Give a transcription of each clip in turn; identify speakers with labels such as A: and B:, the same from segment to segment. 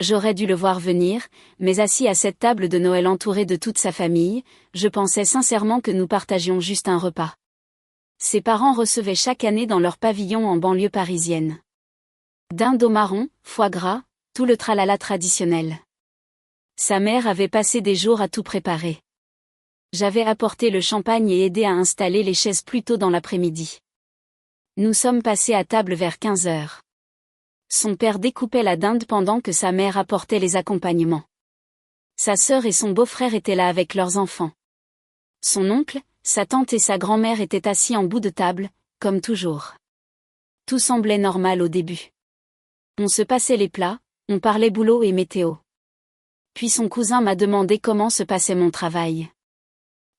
A: J'aurais dû le voir venir, mais assis à cette table de Noël entouré de toute sa famille, je pensais sincèrement que nous partagions juste un repas. Ses parents recevaient chaque année dans leur pavillon en banlieue parisienne. Dinde au marron, foie gras, tout le tralala traditionnel. Sa mère avait passé des jours à tout préparer. J'avais apporté le champagne et aidé à installer les chaises plus tôt dans l'après-midi. Nous sommes passés à table vers 15 heures. Son père découpait la dinde pendant que sa mère apportait les accompagnements. Sa sœur et son beau-frère étaient là avec leurs enfants. Son oncle, sa tante et sa grand-mère étaient assis en bout de table, comme toujours. Tout semblait normal au début. On se passait les plats, on parlait boulot et météo. Puis son cousin m'a demandé comment se passait mon travail.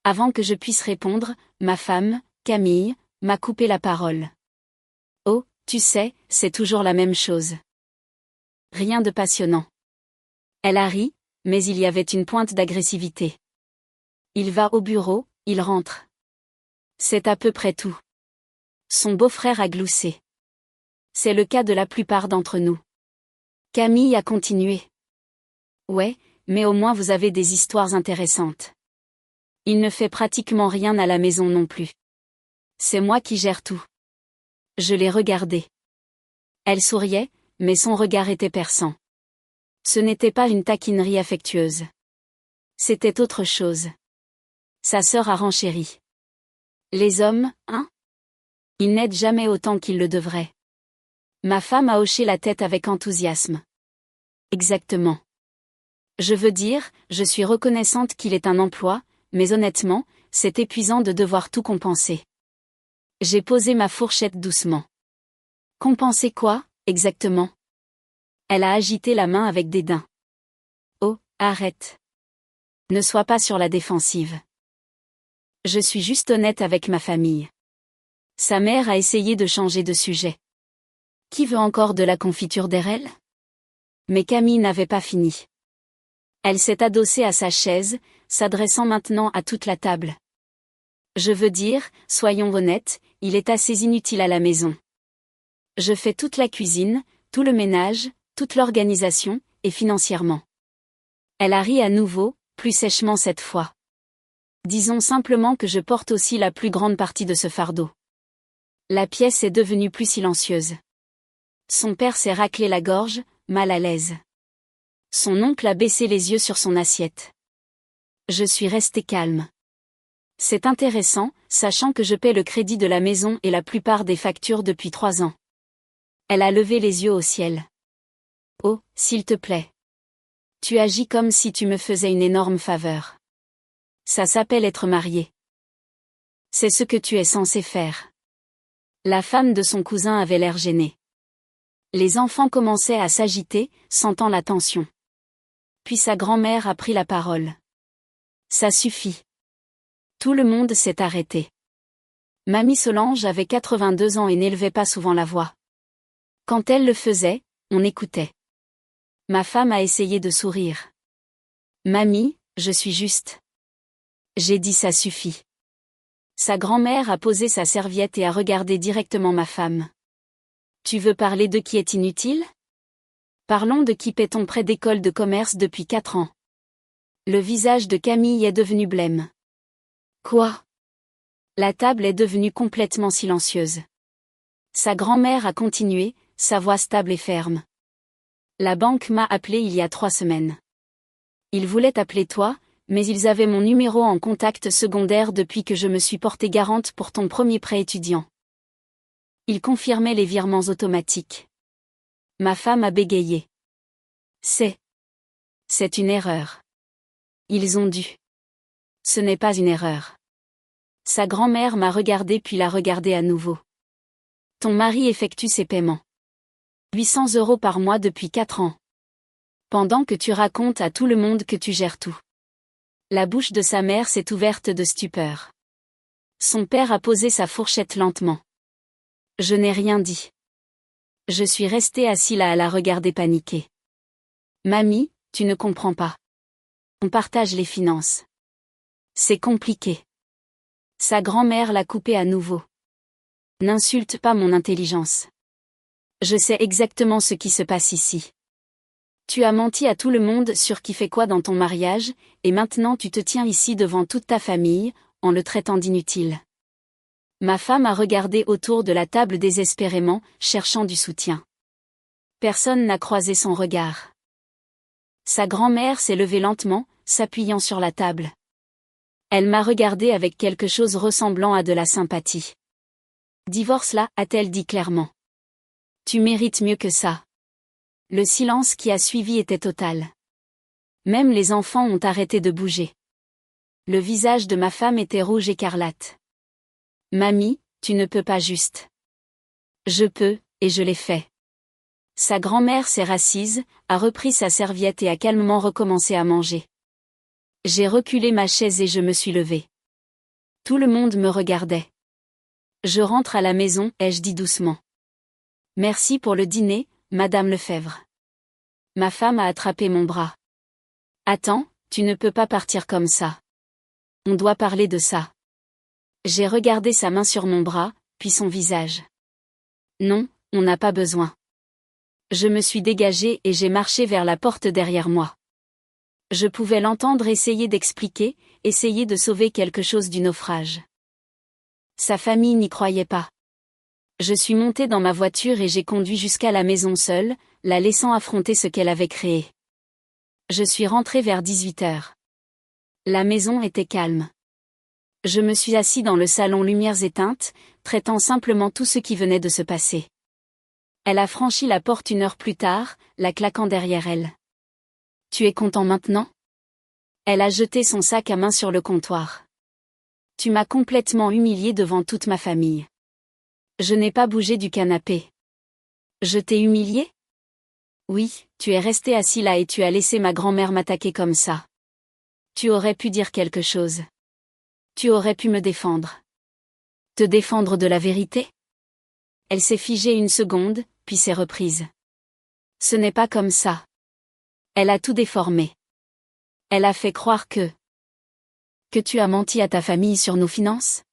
A: Avant que je puisse répondre, ma femme, Camille, m'a coupé la parole. Oh, tu sais, c'est toujours la même chose. Rien de passionnant. Elle a ri, mais il y avait une pointe d'agressivité. Il va au bureau, il rentre. C'est à peu près tout. Son beau-frère a gloussé. C'est le cas de la plupart d'entre nous. Camille a continué. Ouais, mais au moins vous avez des histoires intéressantes. Il ne fait pratiquement rien à la maison non plus. C'est moi qui gère tout. Je l'ai regardée. Elle souriait, mais son regard était perçant. Ce n'était pas une taquinerie affectueuse. C'était autre chose. Sa sœur a renchéri. Les hommes, hein? Ils n'aident jamais autant qu'ils le devraient. Ma femme a hoché la tête avec enthousiasme. Exactement. Je veux dire, je suis reconnaissante qu'il ait un emploi, mais honnêtement, c'est épuisant de devoir tout compenser. J'ai posé ma fourchette doucement. Compenser quoi, exactement? Elle a agité la main avec dédain. Oh, arrête. Ne sois pas sur la défensive. Je suis juste honnête avec ma famille. Sa mère a essayé de changer de sujet. Qui veut encore de la confiture d'érel? Mais Camille n'avait pas fini. Elle s'est adossée à sa chaise, s'adressant maintenant à toute la table. Je veux dire, soyons honnêtes, il est assez inutile à la maison. Je fais toute la cuisine, tout le ménage, toute l'organisation, et financièrement. Elle a ri à nouveau, plus sèchement cette fois. Disons simplement que je porte aussi la plus grande partie de ce fardeau. La pièce est devenue plus silencieuse. Son père s'est raclé la gorge, mal à l'aise. Son oncle a baissé les yeux sur son assiette. Je suis restée calme. C'est intéressant, sachant que je paie le crédit de la maison et la plupart des factures depuis 3 ans. Elle a levé les yeux au ciel. Oh, s'il te plaît. Tu agis comme si tu me faisais une énorme faveur. Ça s'appelle être marié. C'est ce que tu es censé faire. La femme de son cousin avait l'air gênée. Les enfants commençaient à s'agiter, sentant la tension. Puis sa grand-mère a pris la parole. Ça suffit. Tout le monde s'est arrêté. Mamie Solange avait 82 ans et n'élevait pas souvent la voix. Quand elle le faisait, on écoutait. Ma femme a essayé de sourire. Mamie, je suis juste. J'ai dit ça suffit. Sa grand-mère a posé sa serviette et a regardé directement ma femme. Tu veux parler de qui est inutile? Parlons de qui paie ton prêt d'école de commerce depuis 4 ans. Le visage de Camille est devenu blême. Quoi? La table est devenue complètement silencieuse. Sa grand-mère a continué, sa voix stable et ferme. La banque m'a appelé il y a 3 semaines. Ils voulaient appeler toi, mais ils avaient mon numéro en contact secondaire depuis que je me suis portée garante pour ton premier prêt étudiant. Ils confirmaient les virements automatiques. Ma femme a bégayé. C'est une erreur. Ils ont dû. Ce n'est pas une erreur. Sa grand-mère m'a regardé puis l'a regardé à nouveau. Ton mari effectue ses paiements. 800 € par mois depuis 4 ans. Pendant que tu racontes à tout le monde que tu gères tout. La bouche de sa mère s'est ouverte de stupeur. Son père a posé sa fourchette lentement. Je n'ai rien dit. Je suis restée assis là à la regarder paniquer. Mamie, tu ne comprends pas. On partage les finances. C'est compliqué. Sa grand-mère l'a coupé à nouveau. N'insulte pas mon intelligence. Je sais exactement ce qui se passe ici. Tu as menti à tout le monde sur qui fait quoi dans ton mariage, et maintenant tu te tiens ici devant toute ta famille, en le traitant d'inutile. Ma femme a regardé autour de la table désespérément, cherchant du soutien. Personne n'a croisé son regard. Sa grand-mère s'est levée lentement, s'appuyant sur la table. Elle m'a regardé avec quelque chose ressemblant à de la sympathie. Divorce-la, a-t-elle dit clairement. Tu mérites mieux que ça. Le silence qui a suivi était total. Même les enfants ont arrêté de bouger. Le visage de ma femme était rouge écarlate. Mamie, tu ne peux pas juste. Je peux, et je l'ai fait. Sa grand-mère s'est rassise, a repris sa serviette et a calmement recommencé à manger. J'ai reculé ma chaise et je me suis levée. Tout le monde me regardait. Je rentre à la maison, ai-je dit doucement. Merci pour le dîner, Madame Lefebvre. Ma femme a attrapé mon bras. Attends, tu ne peux pas partir comme ça. On doit parler de ça. J'ai regardé sa main sur mon bras, puis son visage. Non, on n'a pas besoin. Je me suis dégagée et j'ai marché vers la porte derrière moi. Je pouvais l'entendre essayer d'expliquer, essayer de sauver quelque chose du naufrage. Sa famille n'y croyait pas. Je suis montée dans ma voiture et j'ai conduit jusqu'à la maison seule, la laissant affronter ce qu'elle avait créé. Je suis rentrée vers 18h. La maison était calme. Je me suis assis dans le salon lumières éteintes, traitant simplement tout ce qui venait de se passer. Elle a franchi la porte 1 heure plus tard, la claquant derrière elle. Tu es content maintenant ? Elle a jeté son sac à main sur le comptoir. Tu m'as complètement humiliée devant toute ma famille. Je n'ai pas bougé du canapé. Je t'ai humiliée ? Oui, tu es resté assis là et tu as laissé ma grand-mère m'attaquer comme ça. Tu aurais pu dire quelque chose. Tu aurais pu me défendre. Te défendre de la vérité ? Elle s'est figée 1 seconde, puis s'est reprise. Ce n'est pas comme ça. Elle a tout déformé. Elle a fait croire que tu as menti à ta famille sur nos finances ?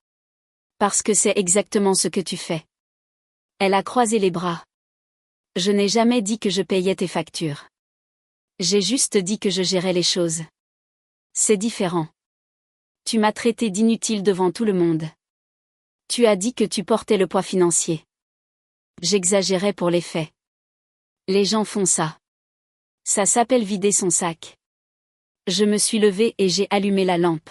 A: Parce que c'est exactement ce que tu fais. Elle a croisé les bras. Je n'ai jamais dit que je payais tes factures. J'ai juste dit que je gérais les choses. C'est différent. Tu m'as traité d'inutile devant tout le monde. Tu as dit que tu portais le poids financier. J'exagérais pour les faits. Les gens font ça. Ça s'appelle vider son sac. Je me suis levée et j'ai allumé la lampe.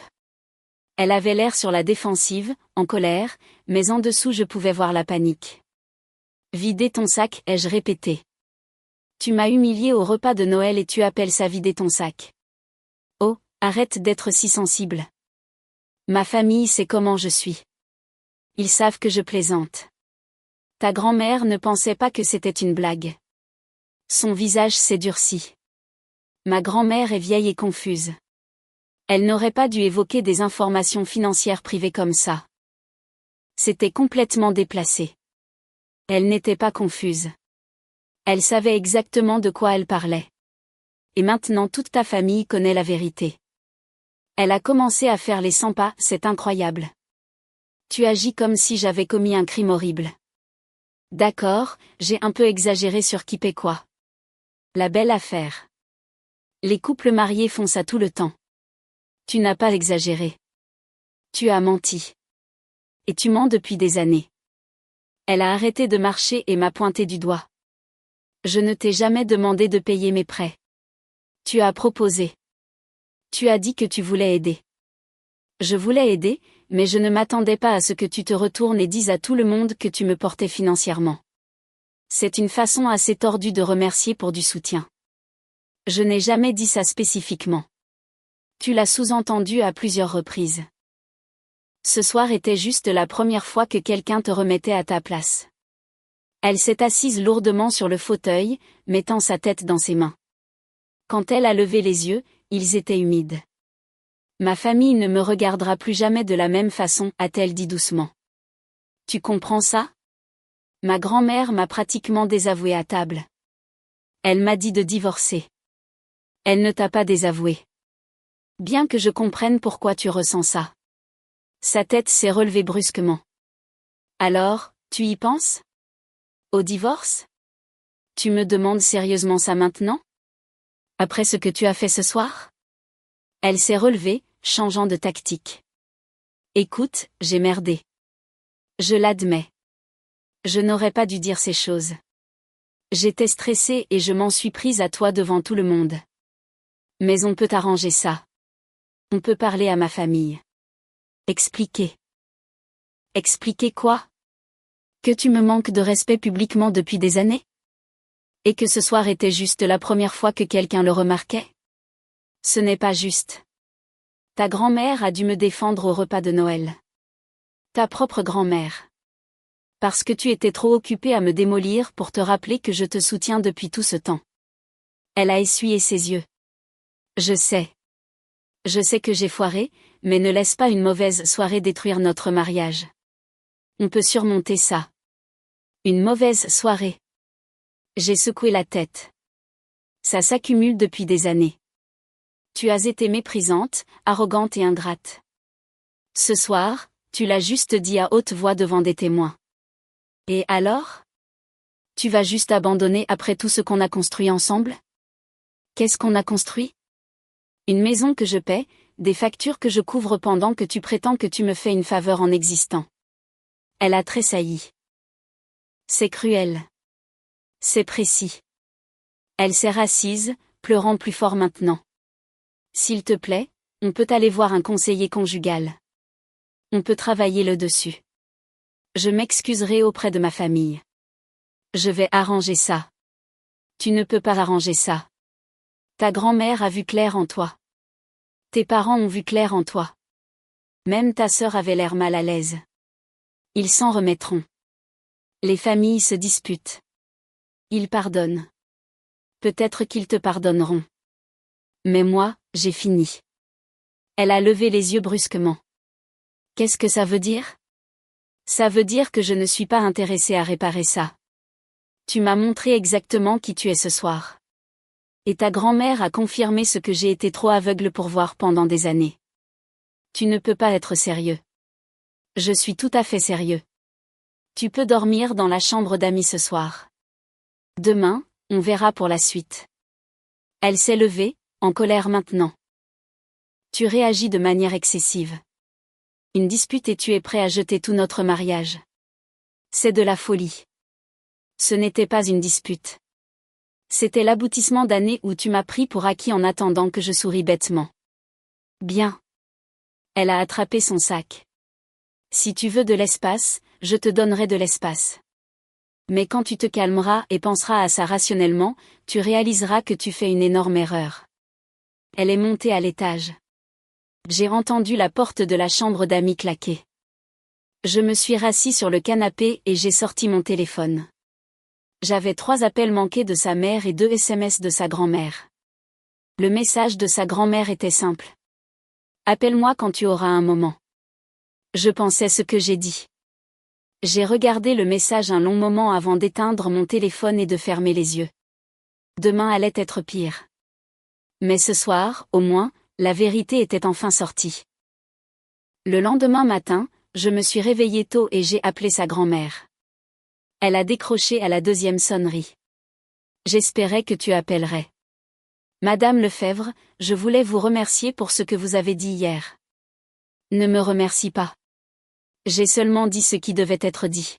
A: Elle avait l'air sur la défensive, en colère, mais en dessous je pouvais voir la panique. Vider ton sac, ai-je répété. Tu m'as humilié au repas de Noël et tu appelles ça vider ton sac. Oh, arrête d'être si sensible. Ma famille sait comment je suis. Ils savent que je plaisante. Ta grand-mère ne pensait pas que c'était une blague. Son visage s'est durci. Ma grand-mère est vieille et confuse. Elle n'aurait pas dû évoquer des informations financières privées comme ça. C'était complètement déplacé. Elle n'était pas confuse. Elle savait exactement de quoi elle parlait. Et maintenant toute ta famille connaît la vérité. Elle a commencé à faire les 100 pas, c'est incroyable. Tu agis comme si j'avais commis un crime horrible. D'accord, j'ai un peu exagéré sur qui paie quoi. La belle affaire. Les couples mariés font ça tout le temps. Tu n'as pas exagéré. Tu as menti. Et tu mens depuis des années. Elle a arrêté de marcher et m'a pointé du doigt. Je ne t'ai jamais demandé de payer mes prêts. Tu as proposé. Tu as dit que tu voulais aider. Je voulais aider, mais je ne m'attendais pas à ce que tu te retournes et dises à tout le monde que tu me portais financièrement. C'est une façon assez tordue de remercier pour du soutien. Je n'ai jamais dit ça spécifiquement. Tu l'as sous-entendu à plusieurs reprises. Ce soir était juste la première fois que quelqu'un te remettait à ta place. Elle s'est assise lourdement sur le fauteuil, mettant sa tête dans ses mains. Quand elle a levé les yeux, ils étaient humides. Ma famille ne me regardera plus jamais de la même façon, a-t-elle dit doucement. Tu comprends ça ? Ma grand-mère m'a pratiquement désavouée à table. Elle m'a dit de divorcer. Elle ne t'a pas désavoué. Bien que je comprenne pourquoi tu ressens ça. Sa tête s'est relevée brusquement. Alors, tu y penses ? Au divorce ? Tu me demandes sérieusement ça maintenant ? Après ce que tu as fait ce soir? Elle s'est relevée, changeant de tactique. Écoute, j'ai merdé. Je l'admets. Je n'aurais pas dû dire ces choses. J'étais stressée et je m'en suis prise à toi devant tout le monde. Mais on peut arranger ça. On peut parler à ma famille. Expliquer. Expliquer quoi? Que tu me manques de respect publiquement depuis des années? Et que ce soir était juste la première fois que quelqu'un le remarquait? Ce n'est pas juste. Ta grand-mère a dû me défendre au repas de Noël. Ta propre grand-mère. Parce que tu étais trop occupée à me démolir pour te rappeler que je te soutiens depuis tout ce temps. Elle a essuyé ses yeux. Je sais. Je sais que j'ai foiré, mais ne laisse pas une mauvaise soirée détruire notre mariage. On peut surmonter ça. Une mauvaise soirée. J'ai secoué la tête. Ça s'accumule depuis des années. Tu as été méprisante, arrogante et ingrate. Ce soir, tu l'as juste dit à haute voix devant des témoins. Et alors? Tu vas juste abandonner après tout ce qu'on a construit ensemble? Qu'est-ce qu'on a construit? Une maison que je paie, des factures que je couvre pendant que tu prétends que tu me fais une faveur en existant. Elle a tressailli. C'est cruel. C'est précis. Elle s'est rassise, pleurant plus fort maintenant. S'il te plaît, on peut aller voir un conseiller conjugal. On peut travailler le dessus. Je m'excuserai auprès de ma famille. Je vais arranger ça. Tu ne peux pas arranger ça. Ta grand-mère a vu clair en toi. Tes parents ont vu clair en toi. Même ta sœur avait l'air mal à l'aise. Ils s'en remettront. Les familles se disputent. Ils pardonnent. Peut-être qu'ils te pardonneront. Mais moi, j'ai fini. Elle a levé les yeux brusquement. Qu'est-ce que ça veut dire? Ça veut dire que je ne suis pas intéressée à réparer ça. Tu m'as montré exactement qui tu es ce soir. Et ta grand-mère a confirmé ce que j'ai été trop aveugle pour voir pendant des années. Tu ne peux pas être sérieux. Je suis tout à fait sérieux. Tu peux dormir dans la chambre d'amis ce soir. Demain, on verra pour la suite. Elle s'est levée, en colère maintenant. Tu réagis de manière excessive. Une dispute et tu es prêt à jeter tout notre mariage. C'est de la folie. Ce n'était pas une dispute. C'était l'aboutissement d'années où tu m'as pris pour acquis en attendant que je souris bêtement. Bien. Elle a attrapé son sac. Si tu veux de l'espace, je te donnerai de l'espace. Mais quand tu te calmeras et penseras à ça rationnellement, tu réaliseras que tu fais une énorme erreur. Elle est montée à l'étage. J'ai entendu la porte de la chambre d'amis claquer. Je me suis rassis sur le canapé et j'ai sorti mon téléphone. J'avais 3 appels manqués de sa mère et 2 SMS de sa grand-mère. Le message de sa grand-mère était simple. Appelle-moi quand tu auras un moment. Je pensais ce que j'ai dit. J'ai regardé le message un long moment avant d'éteindre mon téléphone et de fermer les yeux. Demain allait être pire. Mais ce soir, au moins, la vérité était enfin sortie. Le lendemain matin, je me suis réveillée tôt et j'ai appelé sa grand-mère. Elle a décroché à la 2e sonnerie. J'espérais que tu appellerais. Madame Lefebvre, je voulais vous remercier pour ce que vous avez dit hier. Ne me remercie pas. J'ai seulement dit ce qui devait être dit.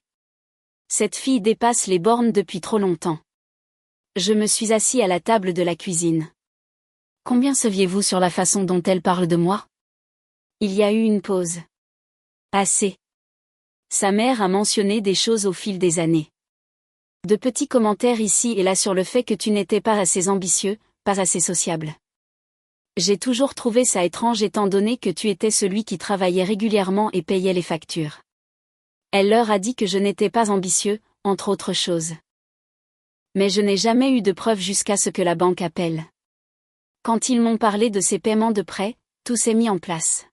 A: Cette fille dépasse les bornes depuis trop longtemps. Je me suis assis à la table de la cuisine. Combien saviez-vous sur la façon dont elle parle de moi? Il y a eu une pause. Assez. Sa mère a mentionné des choses au fil des années. De petits commentaires ici et là sur le fait que tu n'étais pas assez ambitieux, pas assez sociable. J'ai toujours trouvé ça étrange étant donné que tu étais celui qui travaillait régulièrement et payait les factures. Elle leur a dit que je n'étais pas ambitieux, entre autres choses. Mais je n'ai jamais eu de preuves jusqu'à ce que la banque appelle. Quand ils m'ont parlé de ces paiements de prêt, tout s'est mis en place.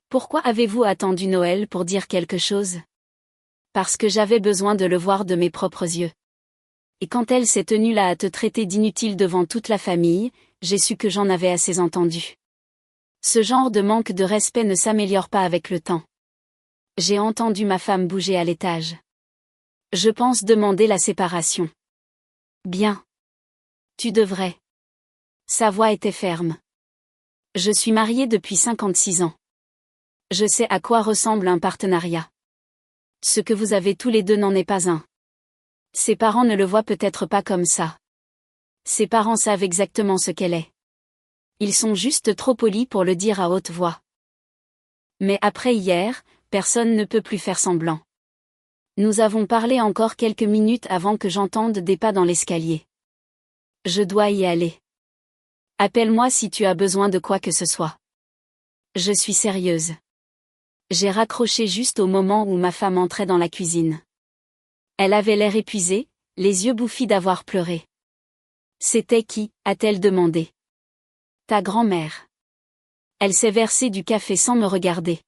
A: Pourquoi avez-vous attendu Noël pour dire quelque chose? Parce que j'avais besoin de le voir de mes propres yeux. Et quand elle s'est tenue là à te traiter d'inutile devant toute la famille, j'ai su que j'en avais assez entendu. Ce genre de manque de respect ne s'améliore pas avec le temps. J'ai entendu ma femme bouger à l'étage. Je pense demander la séparation. Bien. Tu devrais. Sa voix était ferme. Je suis mariée depuis 56 ans. Je sais à quoi ressemble un partenariat. Ce que vous avez tous les deux n'en est pas un. Ses parents ne le voient peut-être pas comme ça. Ses parents savent exactement ce qu'elle est. Ils sont juste trop polis pour le dire à haute voix. Mais après hier, personne ne peut plus faire semblant. Nous avons parlé encore quelques minutes avant que j'entende des pas dans l'escalier. Je dois y aller. Appelle-moi si tu as besoin de quoi que ce soit. Je suis sérieuse. J'ai raccroché juste au moment où ma femme entrait dans la cuisine. Elle avait l'air épuisée, les yeux bouffis d'avoir pleuré. C'était qui, a-t-elle demandé. Ta grand-mère. Elle s'est versée du café sans me regarder.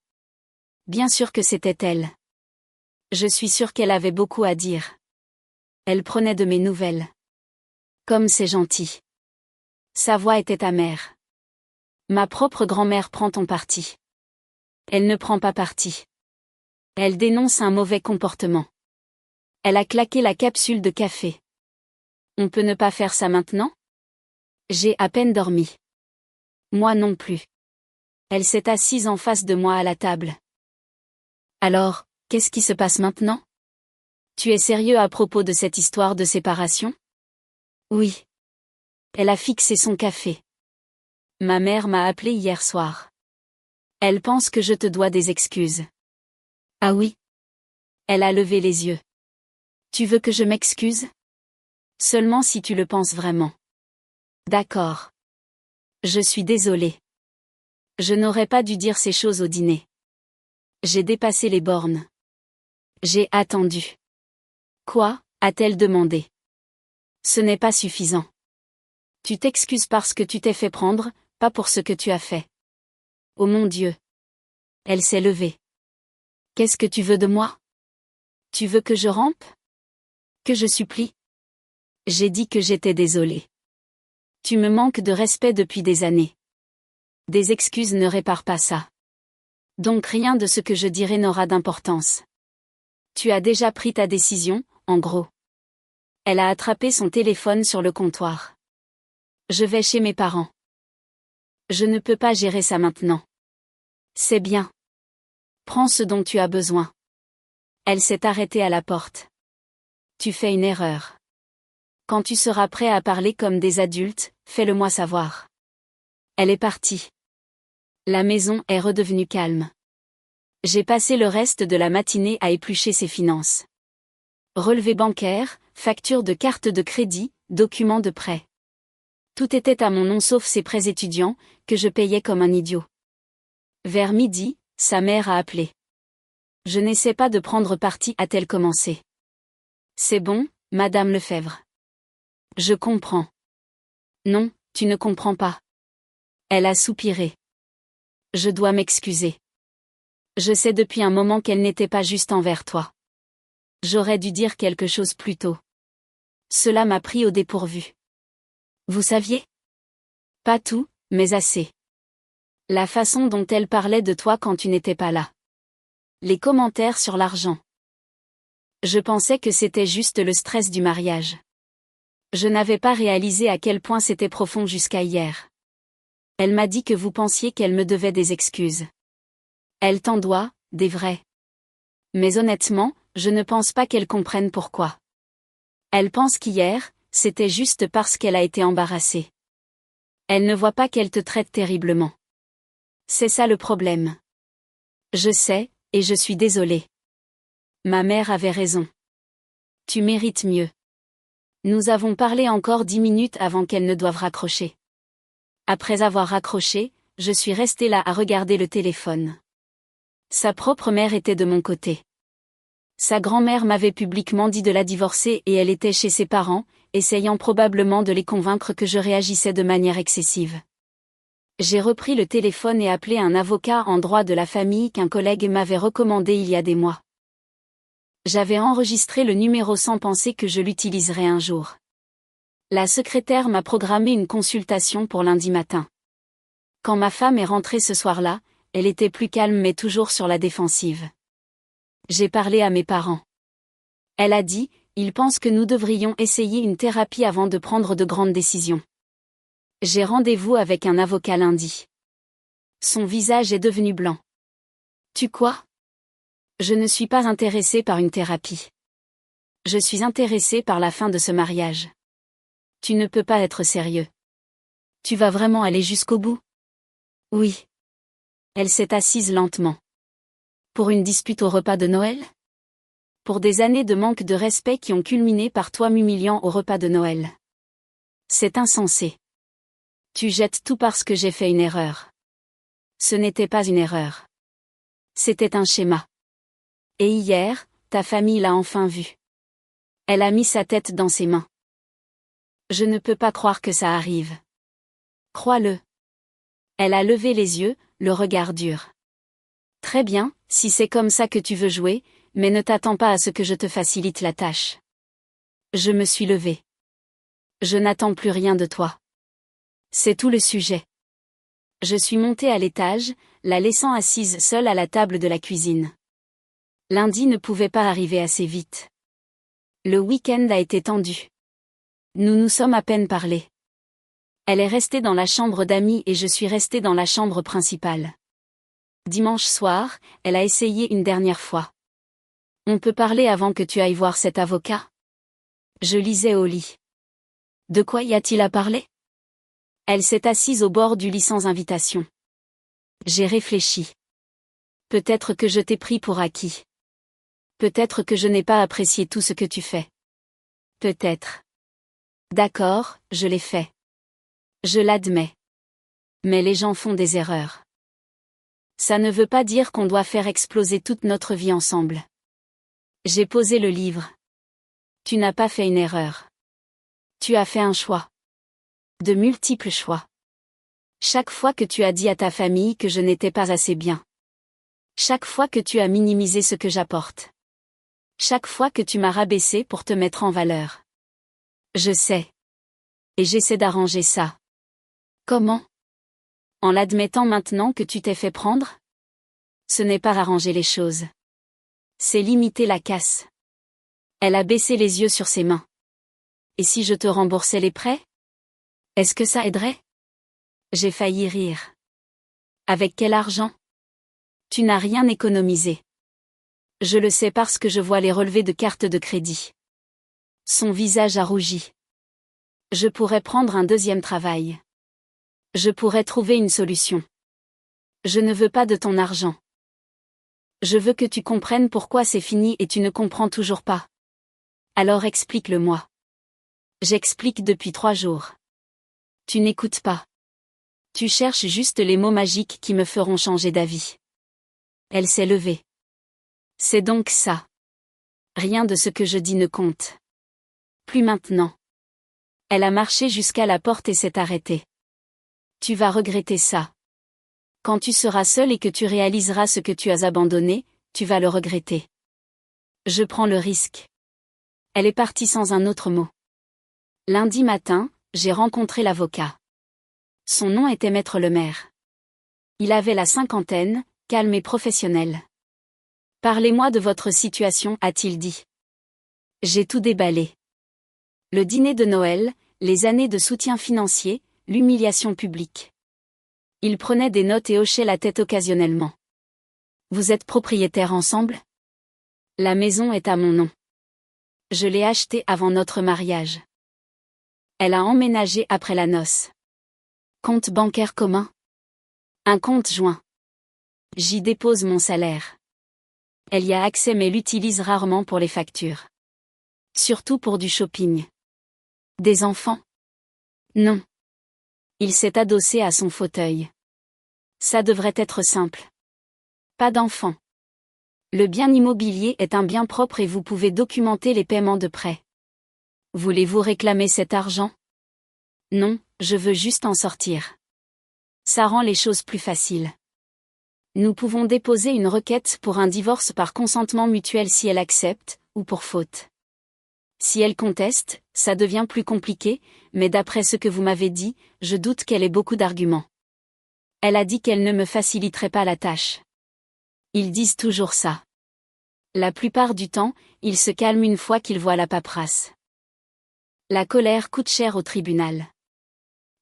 A: Bien sûr que c'était elle. Je suis sûre qu'elle avait beaucoup à dire. Elle prenait de mes nouvelles. Comme c'est gentil. Sa voix était amère. Ma propre grand-mère prend ton parti. Elle ne prend pas parti. Elle dénonce un mauvais comportement. Elle a claqué la capsule de café. On peut ne pas faire ça maintenant? J'ai à peine dormi. Moi non plus. Elle s'est assise en face de moi à la table. Alors, qu'est-ce qui se passe maintenant? Tu es sérieux à propos de cette histoire de séparation? Oui. Elle a fixé son café. Ma mère m'a appelé hier soir. Elle pense que je te dois des excuses. Ah oui? Elle a levé les yeux. Tu veux que je m'excuse? Seulement si tu le penses vraiment. D'accord. Je suis désolée. Je n'aurais pas dû dire ces choses au dîner. J'ai dépassé les bornes. J'ai attendu. Quoi, a-t-elle demandé. Ce n'est pas suffisant. Tu t'excuses parce que tu t'es fait prendre, pas pour ce que tu as fait. Oh mon Dieu. Elle s'est levée. Qu'est-ce que tu veux de moi? Tu veux que je rampe? Que je supplie? J'ai dit que j'étais désolée. Tu me manques de respect depuis des années. Des excuses ne réparent pas ça. Donc rien de ce que je dirai n'aura d'importance. Tu as déjà pris ta décision, en gros. Elle a attrapé son téléphone sur le comptoir. Je vais chez mes parents. Je ne peux pas gérer ça maintenant. C'est bien. Prends ce dont tu as besoin. Elle s'est arrêtée à la porte. Tu fais une erreur. Quand tu seras prêt à parler comme des adultes, fais-le-moi savoir. Elle est partie. La maison est redevenue calme. J'ai passé le reste de la matinée à éplucher ses finances. Relevés bancaires, factures de carte de crédit, documents de prêt. Tout était à mon nom sauf ses prêts étudiants, que je payais comme un idiot. Vers midi, sa mère a appelé. Je n'essaie pas de prendre parti, a-t-elle commencé. C'est bon, Madame Lefebvre. Je comprends. Non, tu ne comprends pas. Elle a soupiré. Je dois m'excuser. Je sais depuis un moment qu'elle n'était pas juste envers toi. J'aurais dû dire quelque chose plus tôt. Cela m'a pris au dépourvu. Vous saviez? Pas tout, mais assez. La façon dont elle parlait de toi quand tu n'étais pas là. Les commentaires sur l'argent. Je pensais que c'était juste le stress du mariage. Je n'avais pas réalisé à quel point c'était profond jusqu'à hier. Elle m'a dit que vous pensiez qu'elle me devait des excuses. Elle t'en doit, des vraies. Mais honnêtement, je ne pense pas qu'elle comprenne pourquoi. Elle pense qu'hier, c'était juste parce qu'elle a été embarrassée. Elle ne voit pas qu'elle te traite terriblement. C'est ça le problème. Je sais, et je suis désolée. Ma mère avait raison. Tu mérites mieux. Nous avons parlé encore 10 minutes avant qu'elle ne doive raccrocher. Après avoir raccroché, je suis restée là à regarder le téléphone. Sa propre mère était de mon côté. Sa grand-mère m'avait publiquement dit de la divorcer et elle était chez ses parents, essayant probablement de les convaincre que je réagissais de manière excessive. J'ai repris le téléphone et appelé un avocat en droit de la famille qu'un collègue m'avait recommandé il y a des mois. J'avais enregistré le numéro sans penser que je l'utiliserais un jour. La secrétaire m'a programmé une consultation pour lundi matin. Quand ma femme est rentrée ce soir-là, elle était plus calme mais toujours sur la défensive. J'ai parlé à mes parents. Elle a dit, ils pensent que nous devrions essayer une thérapie avant de prendre de grandes décisions. J'ai rendez-vous avec un avocat lundi. Son visage est devenu blanc. Tu quoi? Je ne suis pas intéressée par une thérapie. Je suis intéressée par la fin de ce mariage. Tu ne peux pas être sérieux. Tu vas vraiment aller jusqu'au bout? Oui. Elle s'est assise lentement. Pour une dispute au repas de Noël? Pour des années de manque de respect qui ont culminé par toi m'humiliant au repas de Noël. C'est insensé. Tu jettes tout parce que j'ai fait une erreur. Ce n'était pas une erreur. C'était un schéma. Et hier, ta famille l'a enfin vu. Elle a mis sa tête dans ses mains. Je ne peux pas croire que ça arrive. Crois-le. Elle a levé les yeux, le regard dur. Très bien, si c'est comme ça que tu veux jouer, mais ne t'attends pas à ce que je te facilite la tâche. Je me suis levée. Je n'attends plus rien de toi. C'est tout le sujet. Je suis montée à l'étage, la laissant assise seule à la table de la cuisine. Lundi ne pouvait pas arriver assez vite. Le week-end a été tendu. Nous nous sommes à peine parlé. Elle est restée dans la chambre d'amis et je suis restée dans la chambre principale. Dimanche soir, elle a essayé une dernière fois. On peut parler avant que tu ailles voir cet avocat? Je lisais au lit. De quoi y a-t-il à parler? Elle s'est assise au bord du lit sans invitation. J'ai réfléchi. Peut-être que je t'ai pris pour acquis. Peut-être que je n'ai pas apprécié tout ce que tu fais. Peut-être. D'accord, je l'ai fait. Je l'admets. Mais les gens font des erreurs. Ça ne veut pas dire qu'on doit faire exploser toute notre vie ensemble. J'ai posé le livre. Tu n'as pas fait une erreur. Tu as fait un choix. De multiples choix. Chaque fois que tu as dit à ta famille que je n'étais pas assez bien. Chaque fois que tu as minimisé ce que j'apporte. Chaque fois que tu m'as rabaissé pour te mettre en valeur. Je sais. Et j'essaie d'arranger ça. Comment? En l'admettant maintenant que tu t'es fait prendre? Ce n'est pas arranger les choses. C'est limiter la casse. Elle a baissé les yeux sur ses mains. Et si je te remboursais les prêts? Est-ce que ça aiderait? J'ai failli rire. Avec quel argent? Tu n'as rien économisé. Je le sais parce que je vois les relevés de carte de crédit. Son visage a rougi. Je pourrais prendre un deuxième travail. Je pourrais trouver une solution. Je ne veux pas de ton argent. Je veux que tu comprennes pourquoi c'est fini et tu ne comprends toujours pas. Alors explique-le-moi. J'explique depuis 3 jours. Tu n'écoutes pas. Tu cherches juste les mots magiques qui me feront changer d'avis. Elle s'est levée. C'est donc ça. Rien de ce que je dis ne compte. Plus maintenant. Elle a marché jusqu'à la porte et s'est arrêtée. Tu vas regretter ça. Quand tu seras seul et que tu réaliseras ce que tu as abandonné, tu vas le regretter. Je prends le risque. Elle est partie sans un autre mot. Lundi matin, j'ai rencontré l'avocat. Son nom était Maître Lemaire. Il avait la cinquantaine, calme et professionnel. Parlez-moi de votre situation, a-t-il dit. J'ai tout déballé. Le dîner de Noël, les années de soutien financier, l'humiliation publique. Il prenait des notes et hochait la tête occasionnellement. Vous êtes propriétaires ensemble? La maison est à mon nom. Je l'ai achetée avant notre mariage. Elle a emménagé après la noce. Compte bancaire commun? Un compte joint. J'y dépose mon salaire. Elle y a accès mais l'utilise rarement pour les factures. Surtout pour du shopping. Des enfants? Non. Il s'est adossé à son fauteuil. Ça devrait être simple. Pas d'enfants. Le bien immobilier est un bien propre et vous pouvez documenter les paiements de prêt. Voulez-vous réclamer cet argent? Non, je veux juste en sortir. Ça rend les choses plus faciles. Nous pouvons déposer une requête pour un divorce par consentement mutuel si elle accepte, ou pour faute. Si elle conteste, ça devient plus compliqué, mais d'après ce que vous m'avez dit, je doute qu'elle ait beaucoup d'arguments. Elle a dit qu'elle ne me faciliterait pas la tâche. Ils disent toujours ça. La plupart du temps, ils se calment une fois qu'ils voient la paperasse. La colère coûte cher au tribunal.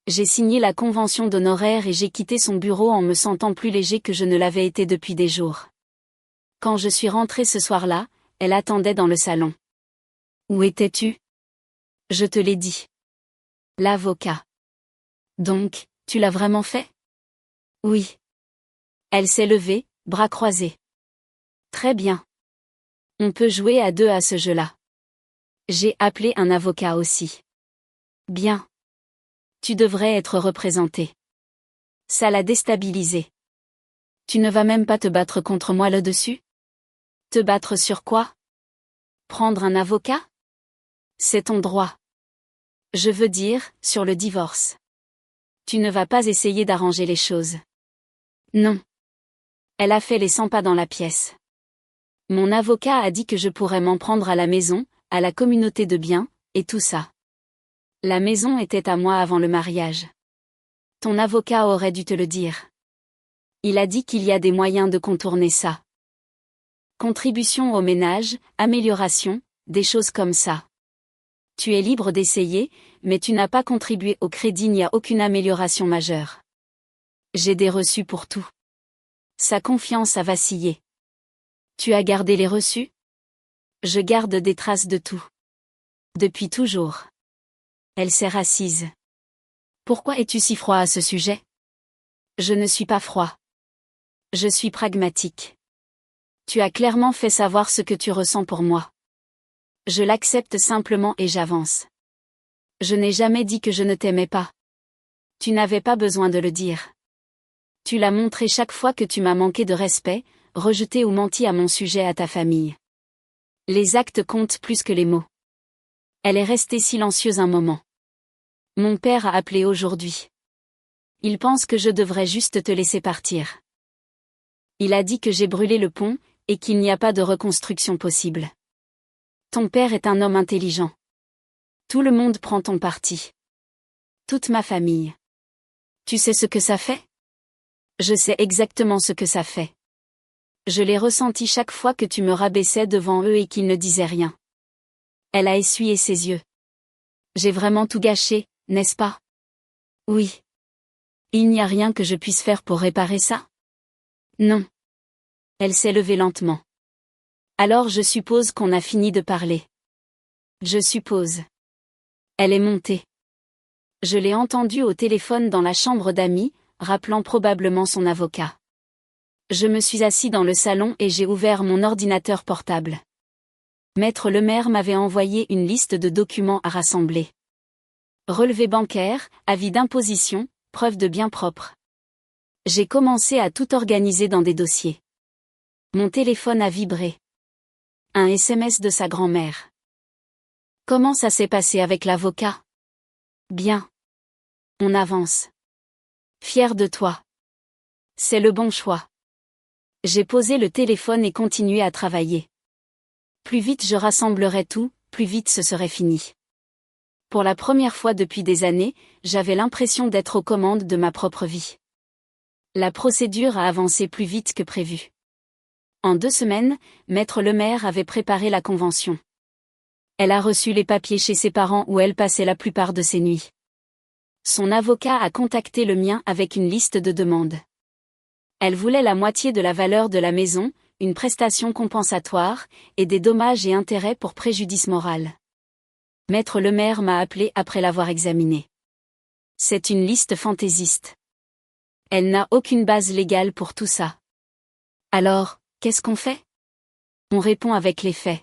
A: J'ai signé la convention d'honoraires et j'ai quitté son bureau en me sentant plus léger que je ne l'avais été depuis des jours. Quand je suis rentrée ce soir-là, elle attendait dans le salon. Où étais-tu? Je te l'ai dit. L'avocat. Donc, tu l'as vraiment fait? Oui. Elle s'est levée, bras croisés. Très bien. On peut jouer à deux à ce jeu-là. J'ai appelé un avocat aussi. Bien. Tu devrais être représenté. Ça l'a déstabilisé. Tu ne vas même pas te battre contre moi là-dessus? Te battre sur quoi? Prendre un avocat? C'est ton droit. Je veux dire, sur le divorce. Tu ne vas pas essayer d'arranger les choses. Non. Elle a fait les 100 pas dans la pièce. Mon avocat a dit que je pourrais m'en prendre à la maison, à la communauté de biens, et tout ça. La maison était à moi avant le mariage. Ton avocat aurait dû te le dire. Il a dit qu'il y a des moyens de contourner ça. Contribution au ménage, amélioration, des choses comme ça. Tu es libre d'essayer, mais tu n'as pas contribué au crédit, il n'y a aucune amélioration majeure. J'ai des reçus pour tout. Sa confiance a vacillé. Tu as gardé les reçus? Je garde des traces de tout. Depuis toujours. Elle s'est rassise. Pourquoi es-tu si froid à ce sujet? Je ne suis pas froid. Je suis pragmatique. Tu as clairement fait savoir ce que tu ressens pour moi. Je l'accepte simplement et j'avance. Je n'ai jamais dit que je ne t'aimais pas. Tu n'avais pas besoin de le dire. Tu l'as montré chaque fois que tu m'as manqué de respect, rejeté ou menti à mon sujet à ta famille. Les actes comptent plus que les mots. Elle est restée silencieuse un moment. Mon père a appelé aujourd'hui. Il pense que je devrais juste te laisser partir. Il a dit que j'ai brûlé le pont, et qu'il n'y a pas de reconstruction possible. Ton père est un homme intelligent. Tout le monde prend ton parti. Toute ma famille. Tu sais ce que ça fait? Je sais exactement ce que ça fait. Je l'ai ressenti chaque fois que tu me rabaissais devant eux et qu'ils ne disaient rien. Elle a essuyé ses yeux. J'ai vraiment tout gâché, n'est-ce pas? Oui. Il n'y a rien que je puisse faire pour réparer ça? Non. Elle s'est levée lentement. Alors je suppose qu'on a fini de parler. Je suppose. Elle est montée. Je l'ai entendue au téléphone dans la chambre d'amis, rappelant probablement son avocat. Je me suis assis dans le salon et j'ai ouvert mon ordinateur portable. Maître Lemaire m'avait envoyé une liste de documents à rassembler. Relevé bancaire, avis d'imposition, preuve de biens propres. J'ai commencé à tout organiser dans des dossiers. Mon téléphone a vibré. Un SMS de sa grand-mère. Comment ça s'est passé avec l'avocat? Bien. On avance. Fier de toi. C'est le bon choix. J'ai posé le téléphone et continué à travailler. Plus vite je rassemblerais tout, plus vite ce serait fini. Pour la première fois depuis des années, j'avais l'impression d'être aux commandes de ma propre vie. La procédure a avancé plus vite que prévu. En 2 semaines, Maître Lemaire avait préparé la convention. Elle a reçu les papiers chez ses parents où elle passait la plupart de ses nuits. Son avocat a contacté le mien avec une liste de demandes. Elle voulait la moitié de la valeur de la maison, une prestation compensatoire, et des dommages et intérêts pour préjudice moral. Maître Lemaire m'a appelé après l'avoir examinée. C'est une liste fantaisiste. Elle n'a aucune base légale pour tout ça. Alors, qu'est-ce qu'on fait? On répond avec les faits.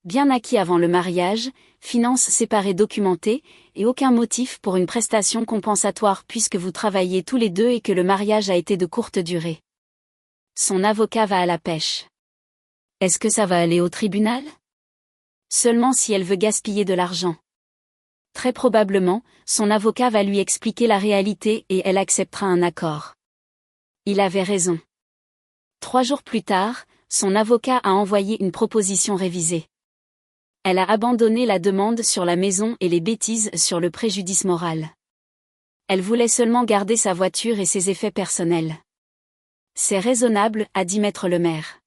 A: Bien acquis avant le mariage, finances séparées documentées, et aucun motif pour une prestation compensatoire puisque vous travaillez tous les deux et que le mariage a été de courte durée. Son avocat va à la pêche. Est-ce que ça va aller au tribunal? Seulement si elle veut gaspiller de l'argent. Très probablement, son avocat va lui expliquer la réalité et elle acceptera un accord. Il avait raison. 3 jours plus tard, son avocat a envoyé une proposition révisée. Elle a abandonné la demande sur la maison et les bêtises sur le préjudice moral. Elle voulait seulement garder sa voiture et ses effets personnels. C'est raisonnable, a dit Maître Lemaire.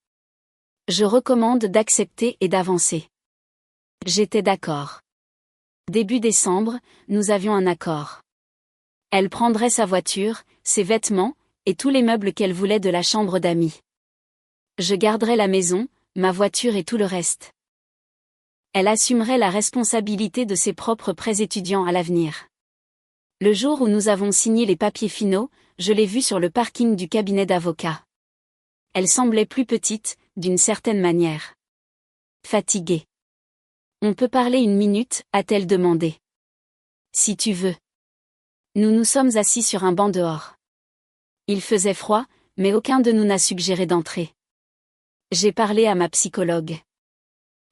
A: Je recommande d'accepter et d'avancer. J'étais d'accord. Début décembre, nous avions un accord. Elle prendrait sa voiture, ses vêtements, et tous les meubles qu'elle voulait de la chambre d'amis. Je garderais la maison, ma voiture et tout le reste. Elle assumerait la responsabilité de ses propres prêts étudiants à l'avenir. Le jour où nous avons signé les papiers finaux, je l'ai vue sur le parking du cabinet d'avocat. Elle semblait plus petite, d'une certaine manière. Fatiguée. On peut parler une minute, a-t-elle demandé. Si tu veux. Nous nous sommes assis sur un banc dehors. Il faisait froid, mais aucun de nous n'a suggéré d'entrer. J'ai parlé à ma psychologue.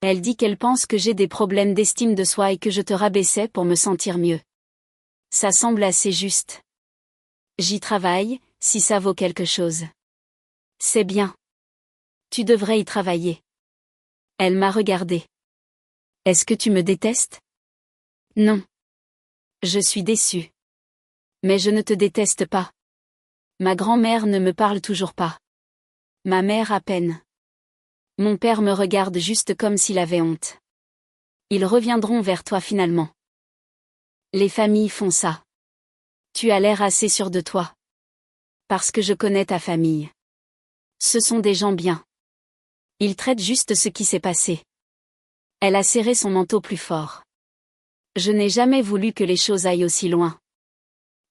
A: Elle dit qu'elle pense que j'ai des problèmes d'estime de soi et que je te rabaissais pour me sentir mieux. Ça semble assez juste. J'y travaille, si ça vaut quelque chose. C'est bien. Tu devrais y travailler. Elle m'a regardé. Est-ce que tu me détestes? Non. Je suis déçue. Mais je ne te déteste pas. Ma grand-mère ne me parle toujours pas. Ma mère à peine. Mon père me regarde juste comme s'il avait honte. Ils reviendront vers toi finalement. Les familles font ça. Tu as l'air assez sûr de toi. Parce que je connais ta famille. Ce sont des gens bien. Ils traitent juste ce qui s'est passé. Elle a serré son manteau plus fort. Je n'ai jamais voulu que les choses aillent aussi loin.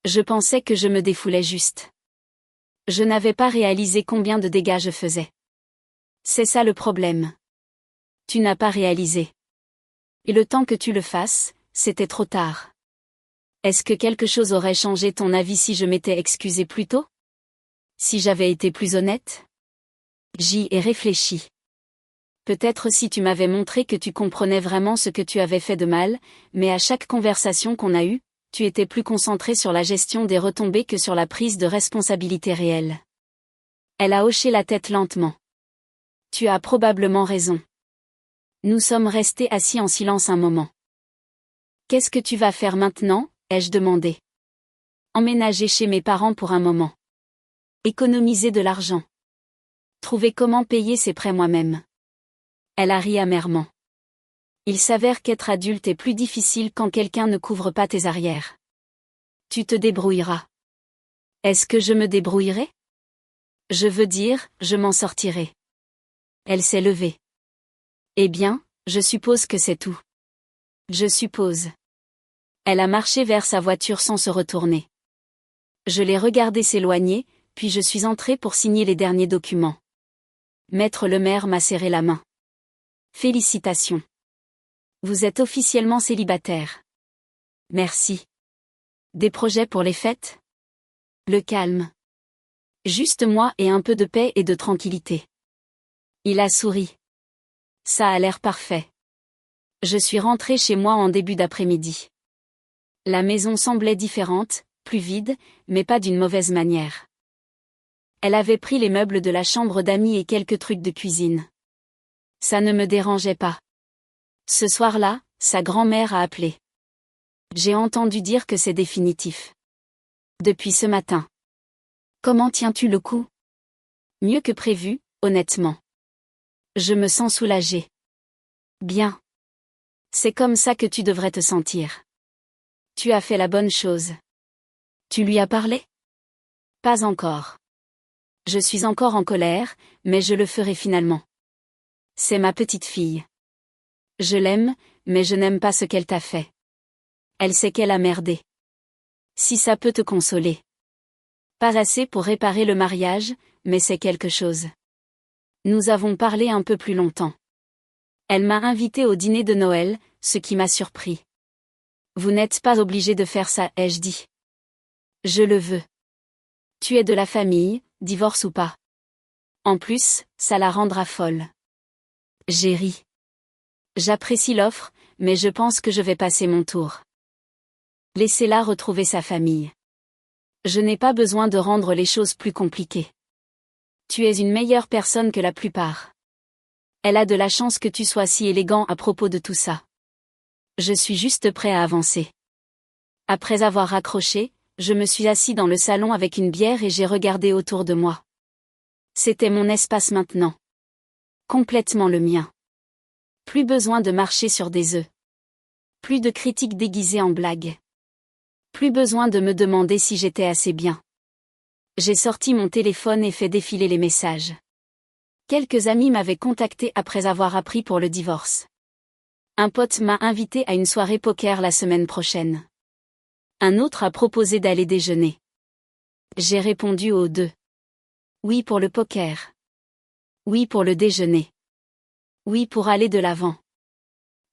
A: Je pensais que je me défoulais juste. Je n'avais pas réalisé combien de dégâts je faisais. C'est ça le problème. Tu n'as pas réalisé. Et le temps que tu le fasses, c'était trop tard. Est-ce que quelque chose aurait changé ton avis si je m'étais excusée plus tôt? Si j'avais été plus honnête? J'y ai réfléchi. Peut-être si tu m'avais montré que tu comprenais vraiment ce que tu avais fait de mal, mais à chaque conversation qu'on a eue, tu étais plus concentré sur la gestion des retombées que sur la prise de responsabilité réelle. Elle a hoché la tête lentement. Tu as probablement raison. Nous sommes restés assis en silence un moment. Qu'est-ce que tu vas faire maintenant? Ai-je demandé. Emménager chez mes parents pour un moment. Économiser de l'argent. Trouver comment payer ses prêts moi-même. Elle a ri amèrement. Il s'avère qu'être adulte est plus difficile quand quelqu'un ne couvre pas tes arrières. Tu te débrouilleras. Est-ce que je me débrouillerai? Je veux dire, je m'en sortirai. Elle s'est levée. Eh bien, je suppose que c'est tout. Je suppose. Elle a marché vers sa voiture sans se retourner. Je l'ai regardée s'éloigner, puis je suis entrée pour signer les derniers documents. Maître Lemaire m'a serré la main. Félicitations. Vous êtes officiellement célibataire. Merci. Des projets pour les fêtes? Le calme. Juste moi et un peu de paix et de tranquillité. Il a souri. Ça a l'air parfait. Je suis rentrée chez moi en début d'après-midi. La maison semblait différente, plus vide, mais pas d'une mauvaise manière. Elle avait pris les meubles de la chambre d'amis et quelques trucs de cuisine. Ça ne me dérangeait pas. Ce soir-là, sa grand-mère a appelé. J'ai entendu dire que c'est définitif. Depuis ce matin. Comment tiens-tu le coup? Mieux que prévu, honnêtement. Je me sens soulagée. Bien. C'est comme ça que tu devrais te sentir. Tu as fait la bonne chose. Tu lui as parlé? Pas encore. Je suis encore en colère, mais je le ferai finalement. C'est ma petite fille. Je l'aime, mais je n'aime pas ce qu'elle t'a fait. Elle sait qu'elle a merdé. Si ça peut te consoler. Pas assez pour réparer le mariage, mais c'est quelque chose. Nous avons parlé un peu plus longtemps. Elle m'a invité au dîner de Noël, ce qui m'a surpris. Vous n'êtes pas obligé de faire ça, ai-je dit. Je le veux. Tu es de la famille, divorce ou pas. En plus, ça la rendra folle. J'ai ri. J'apprécie l'offre, mais je pense que je vais passer mon tour. Laissez-la retrouver sa famille. Je n'ai pas besoin de rendre les choses plus compliquées. Tu es une meilleure personne que la plupart. Elle a de la chance que tu sois si élégant à propos de tout ça. Je suis juste prêt à avancer. Après avoir raccroché, je me suis assis dans le salon avec une bière et j'ai regardé autour de moi. C'était mon espace maintenant. Complètement le mien. Plus besoin de marcher sur des œufs. Plus de critiques déguisées en blagues. Plus besoin de me demander si j'étais assez bien. J'ai sorti mon téléphone et fait défiler les messages. Quelques amis m'avaient contacté après avoir appris pour le divorce. Un pote m'a invité à une soirée poker la semaine prochaine. Un autre a proposé d'aller déjeuner. J'ai répondu aux deux. Oui pour le poker. Oui pour le déjeuner. Oui pour aller de l'avant.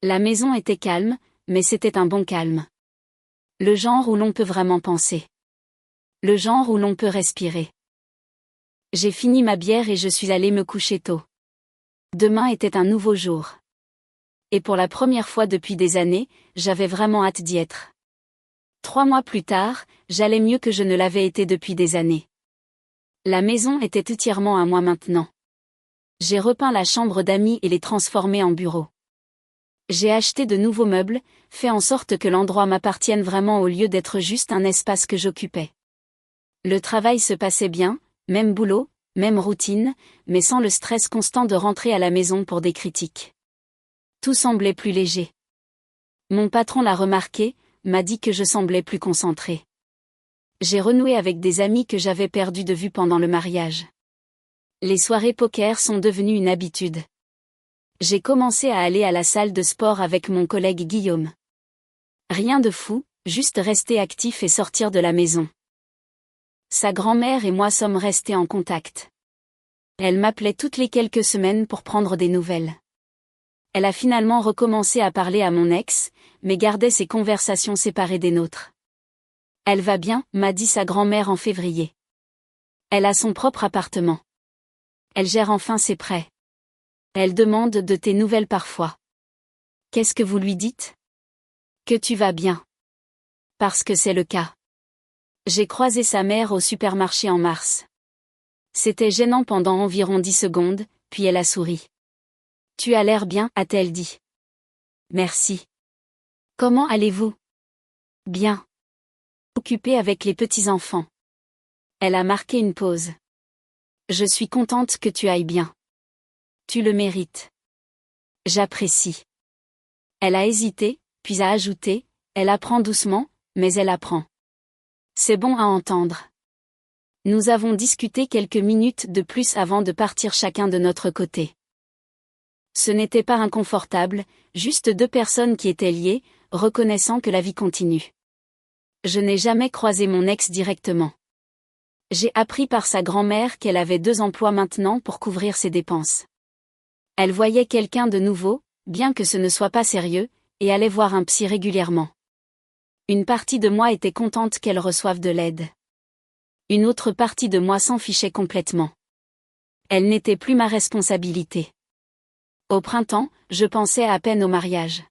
A: La maison était calme, mais c'était un bon calme. Le genre où l'on peut vraiment penser. Le genre où l'on peut respirer. J'ai fini ma bière et je suis allée me coucher tôt. Demain était un nouveau jour. Et pour la première fois depuis des années, j'avais vraiment hâte d'y être. 3 mois plus tard, j'allais mieux que je ne l'avais été depuis des années. La maison était entièrement à moi maintenant. J'ai repeint la chambre d'amis et les transformés en bureau. J'ai acheté de nouveaux meubles, fait en sorte que l'endroit m'appartienne vraiment au lieu d'être juste un espace que j'occupais. Le travail se passait bien, même boulot, même routine, mais sans le stress constant de rentrer à la maison pour des critiques. Tout semblait plus léger. Mon patron l'a remarqué, m'a dit que je semblais plus concentrée. J'ai renoué avec des amis que j'avais perdus de vue pendant le mariage. Les soirées poker sont devenues une habitude. J'ai commencé à aller à la salle de sport avec mon collègue Guillaume. Rien de fou, juste rester actif et sortir de la maison. Sa grand-mère et moi sommes restés en contact. Elle m'appelait toutes les quelques semaines pour prendre des nouvelles. Elle a finalement recommencé à parler à mon ex, mais gardait ses conversations séparées des nôtres. Elle va bien, m'a dit sa grand-mère en février. Elle a son propre appartement. Elle gère enfin ses prêts. Elle demande de tes nouvelles parfois. Qu'est-ce que vous lui dites? Que tu vas bien. Parce que c'est le cas. J'ai croisé sa mère au supermarché en mars. C'était gênant pendant environ 10 secondes, puis elle a souri. Tu as l'air bien, a-t-elle dit. Merci. Comment allez-vous? Bien. Occupée avec les petits-enfants. Elle a marqué une pause. Je suis contente que tu ailles bien. Tu le mérites. J'apprécie. Elle a hésité, puis a ajouté, elle apprend doucement, mais elle apprend. C'est bon à entendre. Nous avons discuté quelques minutes de plus avant de partir chacun de notre côté. Ce n'était pas inconfortable, juste deux personnes qui étaient liées, reconnaissant que la vie continue. Je n'ai jamais croisé mon ex directement. J'ai appris par sa grand-mère qu'elle avait 2 emplois maintenant pour couvrir ses dépenses. Elle voyait quelqu'un de nouveau, bien que ce ne soit pas sérieux, et allait voir un psy régulièrement. Une partie de moi était contente qu'elle reçoive de l'aide. Une autre partie de moi s'en fichait complètement. Elle n'était plus ma responsabilité. Au printemps, je pensais à peine au mariage.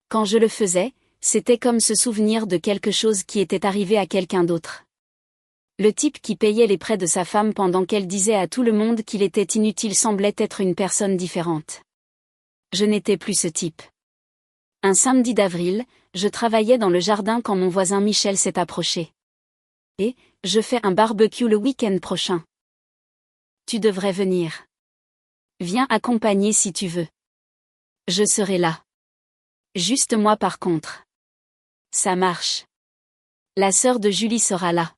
A: Quand je le faisais, c'était comme se souvenir de quelque chose qui était arrivé à quelqu'un d'autre. Le type qui payait les prêts de sa femme pendant qu'elle disait à tout le monde qu'il était inutile semblait être une personne différente. Je n'étais plus ce type. Un samedi d'avril, je travaillais dans le jardin quand mon voisin Michel s'est approché. Et, je fais un barbecue le week-end prochain. Tu devrais venir. Viens accompagner si tu veux. Je serai là. Juste moi par contre. Ça marche. La sœur de Julie sera là.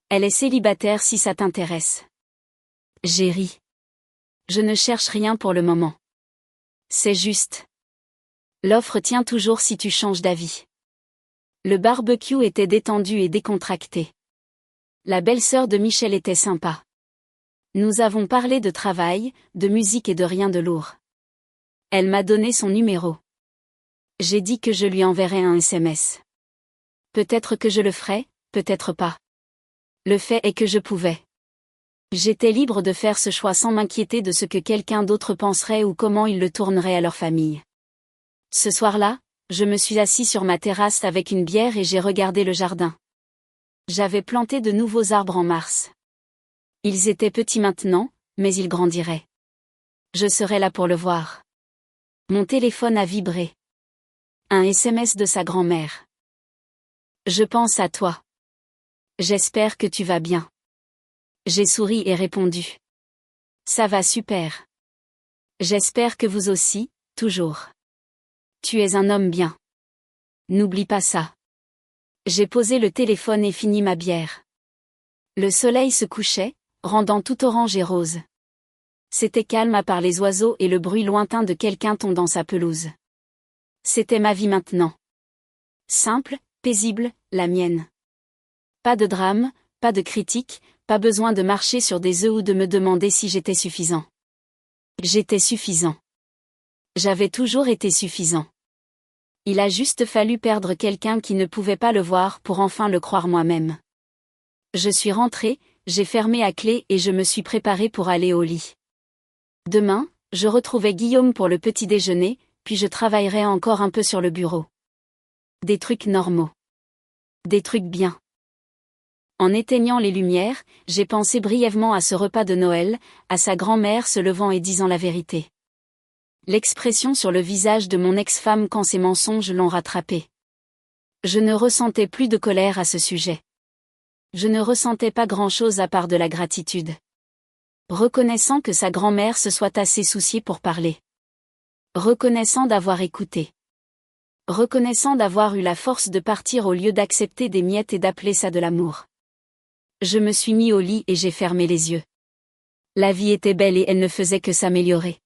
A: Elle est célibataire si ça t'intéresse. J'ai ri. Je ne cherche rien pour le moment. C'est juste. L'offre tient toujours si tu changes d'avis. Le barbecue était détendu et décontracté. La belle-sœur de Michel était sympa. Nous avons parlé de travail, de musique et de rien de lourd. Elle m'a donné son numéro. J'ai dit que je lui enverrais un SMS. Peut-être que je le ferai, peut-être pas. Le fait est que je pouvais. J'étais libre de faire ce choix sans m'inquiéter de ce que quelqu'un d'autre penserait ou comment il le tournerait à leur famille. Ce soir-là, je me suis assis sur ma terrasse avec une bière et j'ai regardé le jardin. J'avais planté de nouveaux arbres en mars. Ils étaient petits maintenant, mais ils grandiraient. Je serais là pour le voir. Mon téléphone a vibré. Un SMS de sa grand-mère. Je pense à toi. J'espère que tu vas bien. J'ai souri et répondu. Ça va super. J'espère que vous aussi, toujours. Tu es un homme bien. N'oublie pas ça. J'ai posé le téléphone et fini ma bière. Le soleil se couchait, rendant tout orange et rose. C'était calme à part les oiseaux et le bruit lointain de quelqu'un tondant sa pelouse. C'était ma vie maintenant. Simple, paisible, la mienne. Pas de drame, pas de critique, pas besoin de marcher sur des œufs ou de me demander si j'étais suffisant. J'étais suffisant. J'avais toujours été suffisant. Il a juste fallu perdre quelqu'un qui ne pouvait pas le voir pour enfin le croire moi-même. Je suis rentrée, j'ai fermé à clé et je me suis préparée pour aller au lit. Demain, je retrouvais Guillaume pour le petit déjeuner, puis je travaillerai encore un peu sur le bureau. Des trucs normaux. Des trucs bien. En éteignant les lumières, j'ai pensé brièvement à ce repas de Noël, à sa grand-mère se levant et disant la vérité. L'expression sur le visage de mon ex-femme quand ses mensonges l'ont rattrapée. Je ne ressentais plus de colère à ce sujet. Je ne ressentais pas grand-chose à part de la gratitude. Reconnaissant que sa grand-mère se soit assez souciée pour parler. Reconnaissant d'avoir écouté. Reconnaissant d'avoir eu la force de partir au lieu d'accepter des miettes et d'appeler ça de l'amour. Je me suis mis au lit et j'ai fermé les yeux. La vie était belle et elle ne faisait que s'améliorer.